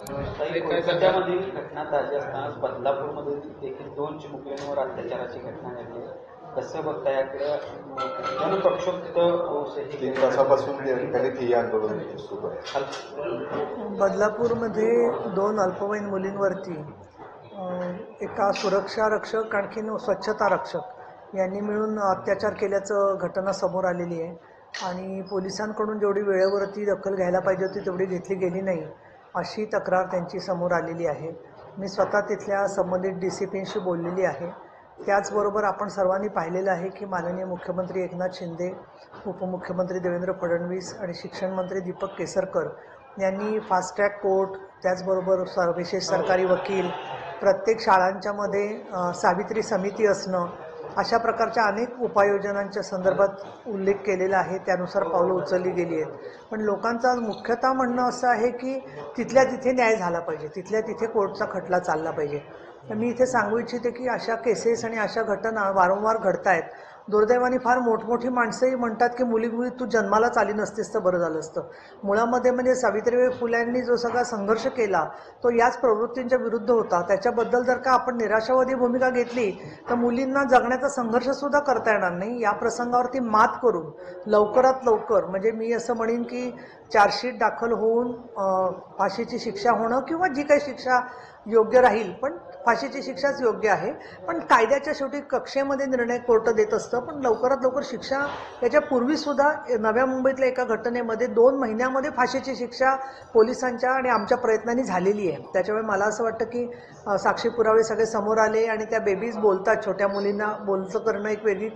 कोलकात्यामधील घटना ताजी असतानाच बदलापूरमध्ये देखील 2 चिमुकल्यांवर अत्याचाराची घटना घडली. कसं बघता याकडे जनप्रक्षोभ 3 तासापासून त्या ठिकाणी ठिय्या आंदोलन सुरू आहे. बदलापूरमध्ये 2 अल्पवयीन मुलींवरती एका सुरक्षा रक्षक आणखीन स्वच्छता रक्षक यांनी मिळून अत्याचार केल्याचं घटना समोर आलेली आहे आणि पोलिसांकडून जेवढी वेळेवरती दखल घ्यायला पाहिजे होती तेवढी घेतली गेली नाही अशी तक्रार त्यांची समोर आलेली आहे. मी स्वतः तिथल्या संबंधित DCPशी बोललेली आहे. त्याचबरोबर आपण सर्वांनी पाहिलेलं आहे की माननीय मुख्यमंत्री एकनाथ शिंदे, उपमुख्यमंत्री देवेंद्र फडणवीस आणि शिक्षण मंत्री दीपक केसरकर यांनी फास्ट ट्रॅक कोर्ट, त्याचबरोबर विशेष सरकारी वकील, प्रत्येक शाळांच्यामध्ये सावित्री समिती असणं, अशा प्रकारच्या अनेक उपाययोजनांच्या संदर्भात उल्लेख केलेला आहे. त्यानुसार पावलं उचलली गेली आहेत. पण लोकांचा मुख्यतः म्हणणं असं आहे की तिथल्या तिथे न्याय झाला पाहिजे, तिथल्या तिथे कोर्टचा खटला चालला पाहिजे. तर मी इथे सांगू इच्छिते की अशा केसेस आणि अशा घटना वारंवार घडत आहेत. दुर्दैवाने फार मोठमोठी माणसंही म्हणतात की मुली तू जन्मालाच आली नसतीस तर बरं झालं असतं. मुळामध्ये म्हणजे सावित्रीबाई फुल्यांनी जो सगळा संघर्ष केला तो याच प्रवृत्तींच्या विरुद्ध होता. त्याच्याबद्दल जर का आपण निराशावादी भूमिका घेतली तर मुलींना जगण्याचा संघर्षसुद्धा करता येणार नाही. या प्रसंगावरती मात करून लवकरात लवकर, म्हणजे मी असं म्हणेन की चार्जशीट दाखल होऊन फाशीची शिक्षा होणं किंवा जी काही शिक्षा योग्य राहील, पण फाशीची शिक्षाच योग्य आहे. पण कायद्याच्या शेवटी कक्षेमध्ये निर्णय कोर्ट देत असतं. पण लवकरात लवकर शिक्षा, याच्यापूर्वीसुद्धा नव्या मुंबईतल्या एका घटनेमध्ये 2 महिन्यामध्ये फाशीची शिक्षा पोलिसांच्या आणि आमच्या प्रयत्नांनी झालेली आहे. त्याच्यामुळे मला असं वाटतं की साक्षी पुरावे सगळे समोर आले आणि त्या बेबीज बोलतात. छोट्या मुलींना बोलचं करणं एक वेगळी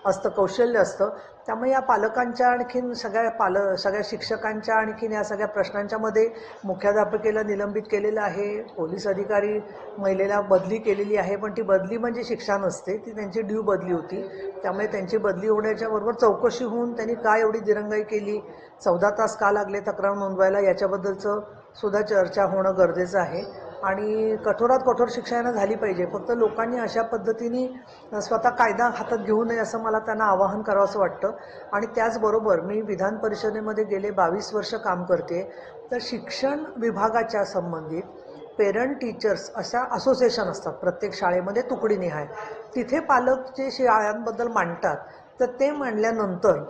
असतं, कौशल्य असतं. त्यामुळे या पालकांच्या आणखीन सगळ्या शिक्षकांच्या आणखीन या सगळ्या प्रश्नांच्या मध्ये मुख्याध्यापकेला निलंबित केलेलं आहे. पोलीस अधिकारी महिलेला बदली केलेली आहे. पण ती बदली म्हणजे शिक्षा नसते, ती त्यांची ड्यू बदली होती. त्यामुळे त्यांची बदली होण्याच्या बरोबर चौकशी होऊन त्यांनी काय एवढी दिरंगाई केली, 14 तास का लागले तक्रार नोंदवायला, याच्याबद्दलचं सुद्धा चर्चा होणं गरजेचं आहे. आणि कठोरात कठोर शिक्षा यांना झाली पाहिजे. फक्त लोकांनी अशा पद्धतीने स्वतः कायदा हातात घेऊ नये असं मला त्यांना आवाहन करावं असं वाटतं. आणि त्याचबरोबर मी विधान परिषदेमध्ये गेले 22 वर्ष काम करते. तर शिक्षण विभागाच्या संबंधित पेरंट टीचर्स अशा असोसिएशन असतात प्रत्येक शाळेमध्ये तुकडीनिहाय. तिथे पालक जे शाळांबद्दल मांडतात तर ते मांडल्यानंतर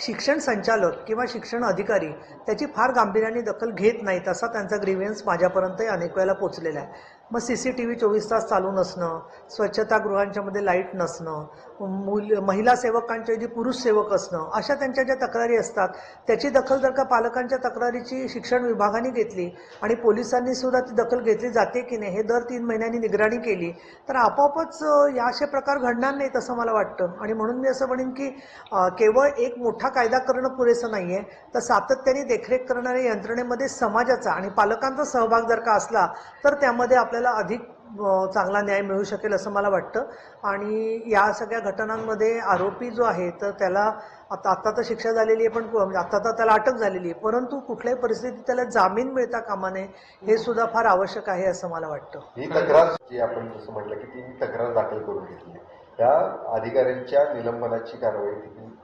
शिक्षण संचालक किंवा शिक्षण अधिकारी त्याची फार गांभीर्याने दखल घेत नाहीत असा त्यांचा ग्रीव्हन्स माझ्यापर्यंतही अनेक वेळेला पोचलेला आहे. मग CCTV 24 तास चालू नसणं, स्वच्छतागृहांच्यामध्ये लाईट नसणं, महिला सेवकांच्या ऐवजी पुरुष सेवक असणं, अशा त्यांच्या ज्या तक्रारी असतात त्याची दखल जर का पालकांच्या तक्रारीची शिक्षण विभागाने घेतली आणि पोलिसांनी सुद्धा ती दखल घेतली जाते की नाही हे दर 3 महिन्यांनी निगराणी केली तर आपोआपच या असे प्रकार घडणार नाहीत असं मला वाटतं. आणि म्हणून मी असं म्हणेन की केवळ एक मोठा कायदा करणं पुरेसं नाही आहे, तर सातत्याने देखरेख करणाऱ्या यंत्रणेमध्ये समाजाचा आणि पालकांचा सहभाग जर का असला तर त्यामध्ये आपल्याला अधिक चांगला न्याय मिळू शकेल असं मला वाटतं. आणि या सगळ्या घटनांमध्ये आरोपी जो आहे तर त्याला आता तर शिक्षा झालेली आहे, पण आता तर त्याला अटक झालेली आहे, परंतु कुठल्याही परिस्थितीत त्याला जामीन मिळता कामा नये हे सुद्धा फार आवश्यक आहे असं मला वाटतं. ही तक्रार जी आपण जसं म्हटलं की ती तक्रार दाखल करून घेतली, त्या अधिकाऱ्यांच्या निलंबनाची कारवाई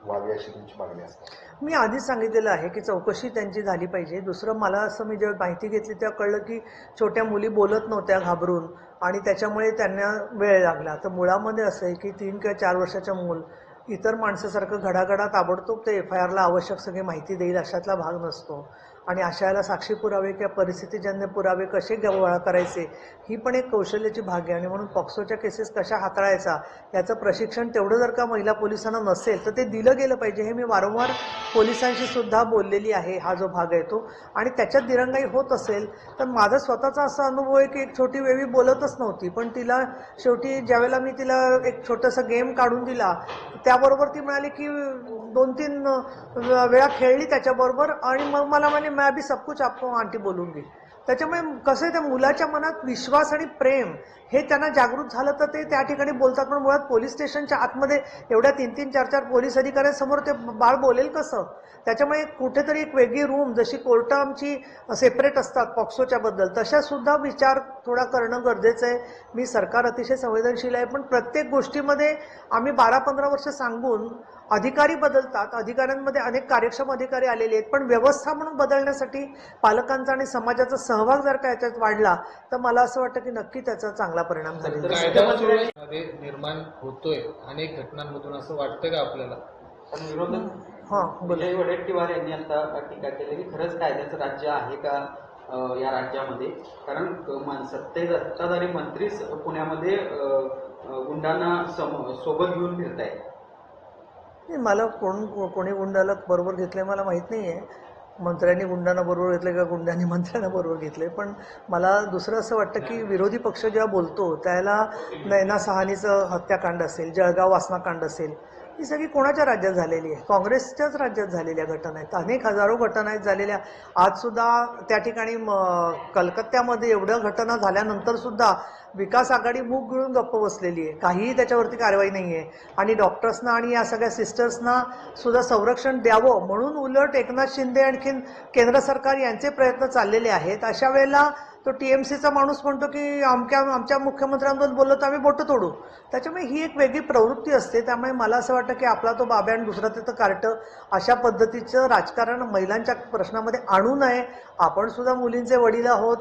व्हावी अशी तुमची मागणी असते. मी आधीच सांगितलेलं आहे की चौकशी त्यांची झाली पाहिजे. दुसरं, मला असं मी जेव्हा माहिती घेतली तेव्हा कळलं की छोट्या मुली बोलत नव्हत्या घाबरून आणि त्याच्यामुळे त्यांना वेळ लागला. तर मुळामध्ये असं आहे की 3 किंवा 4 वर्षाचं मूल इतर माणसासारखं घडाघडा ताबडतोब ते FIRला आवश्यक सगळी माहिती देईल अशातला भाग नसतो. आणि अशाला साक्षी पुरावे किंवा परिस्थितीजन्य पुरावे कसे गोळा करायचे ही पण एक कौशल्याची भाग आहे. आणि म्हणून पॉक्सोच्या केसेस कशा हाताळायचा याचं प्रशिक्षण तेवढं जर का महिला पोलिसांना नसेल तर ते दिलं गेलं पाहिजे. हे मी वारंवार पोलिसांशी सुद्धा बोललेली आहे. हा जो भाग आहे तो, आणि त्याच्यात दिरंगाई होत असेल तर माझा स्वतःचा असा अनुभव आहे की एक छोटी बेबी बोलतच नव्हती, पण तिला शेवटी ज्यावेळेला मी तिला एक छोटंसं गेम काढून दिला त्याबरोबर ती म्हणाली की 2-3 वेळा खेळली त्याच्याबरोबर आणि मग मला म्हणे मैं अभी सब कुछ आपको आंटी बोलूंगी. त्याच्यामुळे कसं आहे त्या मुलाच्या मनात विश्वास आणि प्रेम हे त्यांना जागृत झालं तर ते त्या ठिकाणी बोलतात. पण मुळात पोलीस स्टेशनच्या आतमध्ये एवढ्या 3-3, 4-4 पोलीस अधिकाऱ्यांसमोर ते बाळ बोलेल कसं? त्याच्यामुळे कुठेतरी एक वेगळी रूम, जशी कोर्टं आमची सेपरेट असतात पॉक्सोच्या बद्दल, तशा सुद्धा विचार थोडा करणं गरजेचं आहे. मी सरकार अतिशय संवेदनशील आहे, पण प्रत्येक गोष्टीमध्ये आम्ही 12-15 वर्ष सांगून अधिकारी बदलतात, अधिकाऱ्यांमध्ये अनेक कार्यक्षम अधिकारी आलेले आहेत, पण व्यवस्था म्हणून बदलण्यासाठी पालकांचा आणि समाजाचा सहभाग जर का याच्यात वाढला तर मला असं वाटतं की नक्की त्याचा चांगला परिणाम झालेला आहे. कायदा सुव्यवस्थेमध्ये निर्माण होतोय अनेक घटनांमधून असं वाटतं का आपल्याला? पण विरोधक हां, बोला. विजय वडेट्टीवार यांनी आता टीका केली की खरंच कायद्याचं राज्य आहे का या राज्यामध्ये, कारण सत्ताधारी मंत्रीच पुण्यामध्ये गुंडांना सोबत घेऊन फिरतायत. नाही, मला कोणी गुंडाला बरोबर घेतलंय मला माहीत नाही आहे. मंत्र्यांनी गुंडांना बरोबर घेतलं का गुंडांनी मंत्र्यांना बरोबर घेतले. पण मला दुसरं असं वाटतं की विरोधी पक्ष जेव्हा बोलतो त्याला नैना सहानीचं हत्याकांड असेल, जळगाव वासनाकांड असेल, ही सगळी कोणाच्या राज्यात झालेली आहे? काँग्रेसच्याच राज्यात झालेल्या घटना आहेत. अनेक हजारो घटना आहेत झालेल्या. आजसुद्धा त्या ठिकाणी कलकत्त्यामध्ये एवढ्या घटना झाल्यानंतर सुद्धा विकास आघाडी मूग गिळून गप्प बसलेली आहे. काहीही त्याच्यावरती कारवाई नाही आहे. आणि डॉक्टर्सना आणि या सगळ्या सिस्टर्सना सुद्धा संरक्षण द्यावं म्हणून उलट एकनाथ शिंदे आणखीन केंद्र सरकार यांचे प्रयत्न चाललेले आहेत. अशा वेळेला तो TMCचा माणूस म्हणतो की आमच्या मुख्यमंत्र्यांबद्दल बोललो तर आम्ही बोटं तोडू. त्याच्यामुळे ही एक वेगळी प्रवृत्ती असते. त्यामुळे मला असं वाटतं की आपला तो बाब्या आणि दुसरा तिथं कार्ट अशा पद्धतीचं राजकारण महिलांच्या प्रश्नामध्ये आणू नये. आपण सुद्धा मुलींचे वडील आहोत,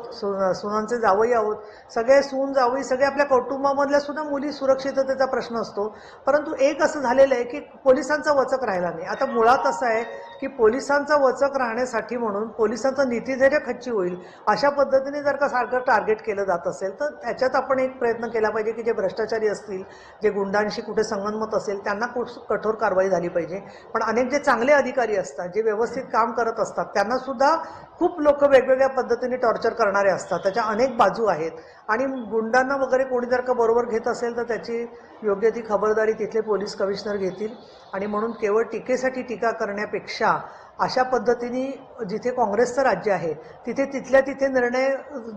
सुनांचे जावई आहोत, सगळे सून जावई सगळे आपल्या कुटुंबामधल्या सुद्धा मुली सुरक्षिततेचा प्रश्न असतो. परंतु एक असं झालेलं आहे की पोलिसांचा वचक राहिला नाही. आता मुळात असं आहे की पोलिसांचा वचक राहण्यासाठी म्हणून पोलिसांचं नीतिधैर्य खच्ची होईल अशा पद्धतीने जर का सारखं टार्गेट केलं जात असेल तर त्याच्यात आपण एक प्रयत्न केला पाहिजे की जे भ्रष्टाचारी असतील, जे गुंडांशी कुठे संगनमत असेल त्यांना कठोर कारवाई झाली पाहिजे. पण अनेक जे चांगले अधिकारी असतात, जे व्यवस्थित काम करत असतात, त्यांना सुद्धा खूप लोक वेगवेगळ्या पद्धतीने टॉर्चर करणारे असतात. त्याच्या अनेक बाजू आहेत. आणि गुंडांना वगैरे कोणी जर का बरोबर घेत असेल तर त्याची योग्य ती खबरदारी तिथले पोलीस कमिशनर घेतील. आणि म्हणून केवळ टीकेसाठी टीका करण्यापेक्षा अशा पद्धतीने जिथे काँग्रेसचं राज्य आहे तिथे तिथल्या तिथे निर्णय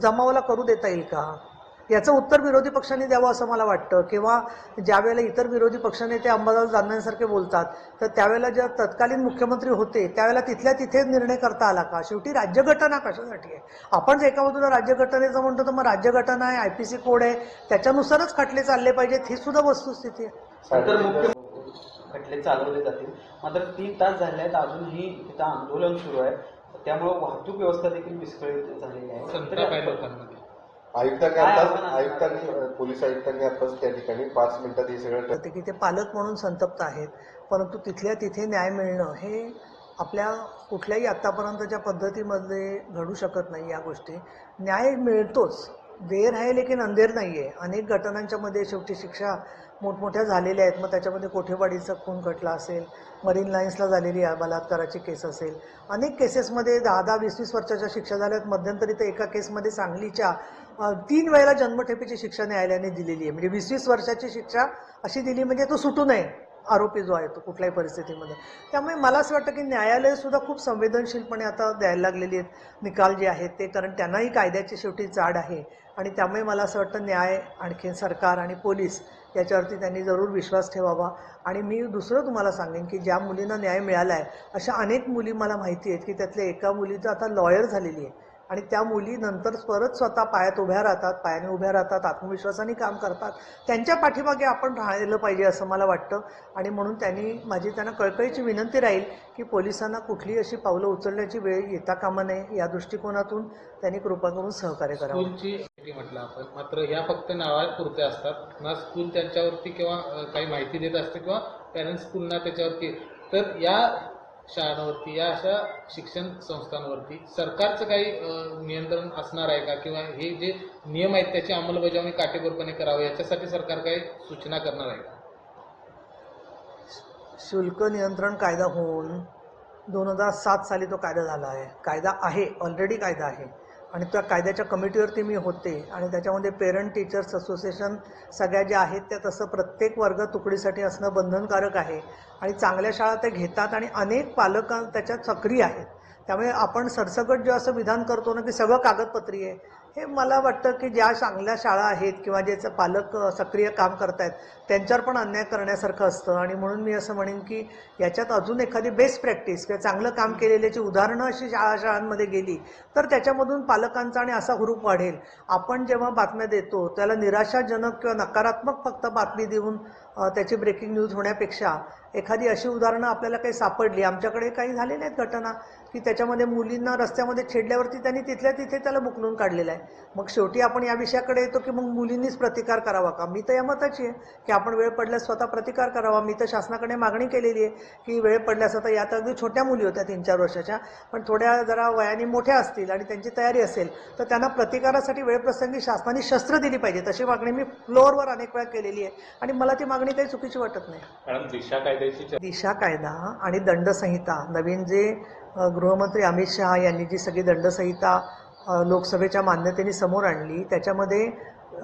जमावाला करू देता येईल का, याचं उत्तर विरोधी पक्षांनी द्यावं असं मला वाटतं. किंवा ज्या वेळेला इतर विरोधी पक्षनेते अंबादास दानवेंसारखे बोलतात तर त्यावेळेला ज्या तत्कालीन मुख्यमंत्री होते त्यावेळेला तिथल्या तिथे निर्णय करता आला का? शेवटी राज्यघटना कशासाठी आहे? आपण एका बाजूला राज्यघटनेचं म्हणतो तर मग राज्यघटना आहे, IPC कोड आहे, त्याच्यानुसारच खटले चालले पाहिजेत, ही सुद्धा वस्तुस्थिती आहे. तर मुख्य खटले चालवले जातील. मात्र 3 तास झाले आहेत, अजूनही तिथं आंदोलन सुरू आहे. त्यामुळे वाहतूक व्यवस्था देखील विस्कळीत झालेली आहे. संताप आहे लोकांमध्ये. पोलीस आयुक्तांनी आताच त्या ठिकाणी 5 मिनिटात हे सगळं की ते पालक म्हणून संतप्त आहेत. परंतु तिथल्या तिथे न्याय मिळणं हे आपल्या कुठल्याही आत्तापर्यंतच्या पद्धतीमध्ये घडू शकत नाही. या गोष्टी न्याय मिळतोच, देर आहे लेकिन अंधेर नाही आहे. अनेक घटनांच्या मध्ये शेवटी शिक्षा मोठमोठ्या झालेल्या आहेत. मग त्याच्यामध्ये कोठेवाडीचा खून खटला असेल, मरीन लाईन्सला झालेली बलात्काराची केस असेल, अनेक केसेसमध्ये 10-10, 20-20 वर्षाच्या शिक्षा झाल्यात. मध्यंतरी तर एका केसमध्ये सांगलीच्या 3 वेळेला जन्मठेपेची शिक्षा न्यायालयाने दिलेली आहे. म्हणजे 20-20 वर्षाची शिक्षा अशी दिली म्हणजे तो सुटू नये आरोपी जो आहे तो कुठल्याही परिस्थितीमध्ये. त्यामुळे मला असं वाटतं की न्यायालय सुद्धा खूप संवेदनशीलपणे आता द्यायला लागलेली आहेत निकाल जे आहेत ते, कारण त्यांनाही कायद्याची शेवटी जाड आहे. आणि त्यामुळे मला असं वाटतं न्याय, आणखी सरकार आणि पोलीस याच्यावरती त्यांनी जरूर विश्वास ठेवावा. आणि मी दुसरं तुम्हाला सांगेन की ज्या मुलींना न्याय मिळाला आहे अशा अनेक मुली मला माहिती आहेत की त्यातल्या एका मुलीचं आता लॉयर झालेली आहे. आणि त्या मुली नंतर परत स्वतः पायात उभ्या राहतात, पायाने उभ्या राहतात, आत्मविश्वासाने काम करतात. त्यांच्या पाठीमागे आपण राहिलं पाहिजे असं मला वाटतं. आणि म्हणून माझी त्यांना कळकळीची विनंती राहील की पोलिसांना कुठलीही अशी पावलं उचलण्याची वेळ येता कामा नये, या दृष्टिकोनातून त्यांनी कृपा करून सहकार्य करावं. स्कूलची म्हटलं आपण, मात्र ह्या फक्त नावापुरत्या असतात ना. स्कूल त्यांच्यावरती किंवा काही माहिती देत असते किंवा पॅरेंट्स स्कूलना त्याच्यावरती. तर या शाळांवरती, या अशा शिक्षण संस्थांवरती सरकारचं काही नियंत्रण असणार आहे का? किंवा हे जे नियम आहेत त्याची अंमलबजावणी काटेकोरपणे करावी याच्यासाठी सरकार काही सूचना करणार आहे का? शुल्क नियंत्रण कायदा होऊन 2007 साली तो कायदा झाला आहे. कायदा आहे, ऑलरेडी कायदा आहे. आणि त्या कायद्याच्या कमिटीवरती मी होते. आणि त्याच्यामध्ये पेरेंट टीचर्स असोसिएशन सगळ्या ज्या आहेत त्या तसं प्रत्येक वर्ग तुकडीसाठी असणं बंधनकारक आहे. आणि चांगल्या शाळा ते घेतात आणि अनेक पालक त्याच्यात सक्रिय आहेत. त्यामुळे आपण सरसकट जे असं विधान करतो ना की सगळं कागदपत्री आहे, हे मला वाटतं की ज्या चांगल्या शाळा आहेत किंवा ज्याचे पालक सक्रिय काम करतायत त्यांच्यावर पण अन्याय करण्यासारखं असतं आणि म्हणून मी असं म्हणेन की याच्यात अजून एखादी बेस्ट प्रॅक्टिस किंवा चांगलं काम केलेल्याची उदाहरणं अशी शाळांमध्ये गेली तर त्याच्यामधून पालकांचा आणि असा हुरूप वाढेल. आपण जेव्हा बातम्या देतो त्याला निराशाजनक किंवा नकारात्मक फक्त बातमी देऊन त्याची ब्रेकिंग न्यूज होण्यापेक्षा एखादी अशी उदाहरणं आपल्याला काही सापडली. आमच्याकडे काही झालेल्या आहेत घटना की त्याच्यामध्ये मुलींना रस्त्यामध्ये छेडल्यावरती त्यांनी तिथल्या तिथे त्याला बुकलून काढलेलं आहे. मग शेवटी आपण या विषयाकडे येतो की मग मुलींनीच प्रतिकार करावा का? मी तर या मताची आहे की आपण वेळ पडल्यास स्वतः प्रतिकार करावा. मी तर शासनाकडे मागणी केलेली आहे की वेळ पडल्यास, आता यात अगदी छोट्या मुली होत्या 3-4 वर्षाच्या, पण थोड्या जरा वयाने मोठ्या असतील आणि त्यांची तयारी असेल तर त्यांना प्रतिकारासाठी वेळप्रसंगी शासनाने शस्त्र दिली पाहिजे. तशी मागणी मी फ्लोअरवर अनेक वेळा केलेली आहे आणि मला ती मागणी काही चुकीची वाटत नाही. कारण दिशा कायदा आणि दंडसंहिता नवीन जे गृहमंत्री अमित शहा यांनी जी सगळी दंडसंहिता लोकसभेच्या मान्यतेने समोर आणली त्याच्यामध्ये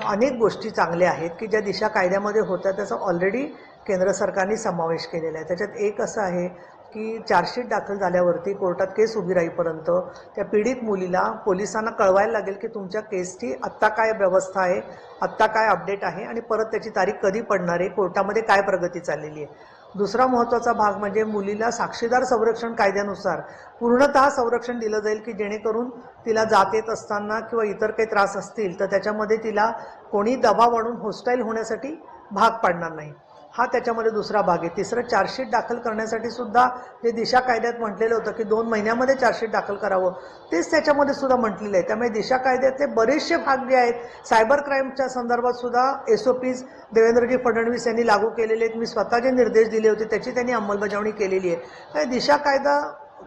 अनेक गोष्टी चांगल्या आहेत की ज्या दिशा कायद्यामध्ये होत्या त्याचा ऑलरेडी केंद्र सरकारने समावेश केलेला आहे. त्याच्यात एक असं आहे की चार्जशीट दाखल झाल्यावरती कोर्टात केस उभी राहीपर्यंत त्या पीडित मुलीला पोलिसांना कळवायला लागेल की तुमच्या केसची आत्ता काय व्यवस्था आहे, आत्ता काय अपडेट आहे आणि परत त्याची तारीख कधी पडणार आहे, कोर्टामध्ये काय प्रगती चाललेली आहे. दुसरा महत्त्वाचा भाग म्हणजे मुलीला साक्षीदार संरक्षण कायद्यानुसार पूर्णतः संरक्षण दिलं जाईल की जेणेकरून तिला जात येत असताना किंवा इतर काही त्रास असतील तर त्याच्यामध्ये तिला कोणी दबाव आणून होस्टाईल होण्यासाठी भाग पाडणार नाही. हा त्याच्यामध्ये दुसरा भाग आहे. तिसरं, चार्जशीट दाखल करण्यासाठी सुद्धा जे दिशा कायद्यात म्हटलेलं होतं की 2 महिन्यामध्ये चार्जशीट दाखल करावं तेच त्याच्यामध्ये सुद्धा म्हटलेलं आहे. त्यामुळे दिशा कायद्याचे बरेचसे भाग जे आहेत सायबर क्राईमच्या संदर्भात सुद्धा SOPs देवेंद्रजी फडणवीस यांनी लागू केलेले आहेत. मी स्वतः जे निर्देश दिले होते त्याची त्यांनी अंमलबजावणी केलेली आहे. दिशा कायदा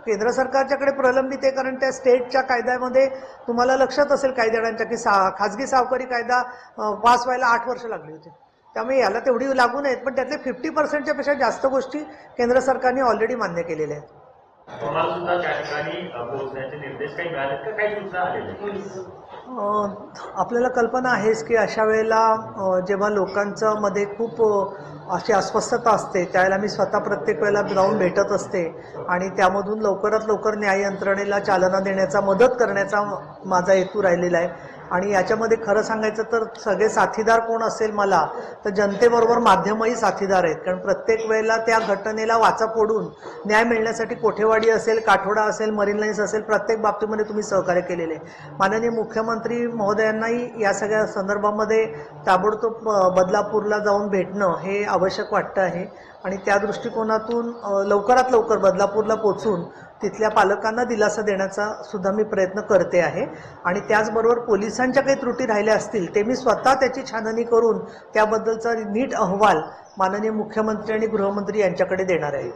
केंद्र सरकारच्याकडे प्रलंबित आहे कारण त्या स्टेटच्या कायद्यामध्ये तुम्हाला लक्षात असेल काही जणांच्या की खाजगी सावकारी कायदा पास व्हायला 8 वर्ष लागली होती. त्यामुळे याला तेवढी लागू नाहीत पण त्यातले 50%च्या पेक्षा जास्त गोष्टी केंद्र सरकारने ऑलरेडी मान्य केलेल्या आहेत. तुम्हाला सुद्धा त्या ठिकाणी पोहोचण्याचे निर्देश काही मिळालेत का, काही सूचना आलेल्या? आपल्याला कल्पना आहेच की अशा वेळेला जेव्हा लोकांचं मध्ये खूप अशी अस्वस्थता असते त्यावेळेला मी स्वतः प्रत्येक वेळेला जाऊन भेटत असते आणि त्यामधून लवकरात लवकर न्याय यंत्रणेला चालना देण्याचा, मदत करण्याचा माझा हेतू राहिलेला आहे. आणि याच्यामध्ये खरं सांगायचं तर सगळे साथीदार कोण असेल मला तर जनतेबरोबर माध्यमही साथीदार आहेत. कारण प्रत्येक वेळेला त्या घटनेला वाचा फोडून न्याय मिळण्यासाठी कोठेवाडी असेल, काठोडा असेल, मरीन लाईन्स असेल, प्रत्येक बाबतीमध्ये तुम्ही सहकार्य केलेले आहे. माननीय मुख्यमंत्री महोदयांनाही या सगळ्या संदर्भामध्ये ताबडतोब बदलापूरला जाऊन भेटणं हे आवश्यक वाटतं आहे आणि त्या दृष्टिकोनातून लवकरात लवकर बदलापूरला पोहोचून तिथल्या पालकांना दिलासा देण्याचा सुद्धा मी प्रयत्न करते आहे. आणि त्याचबरोबर पोलिसांच्या काही त्रुटी राहिल्या असतील ते मी स्वतः त्याची छाननी करून त्याबद्दलचा नीट अहवाल माननीय मुख्यमंत्री आणि गृहमंत्री यांच्याकडे देणार आहे.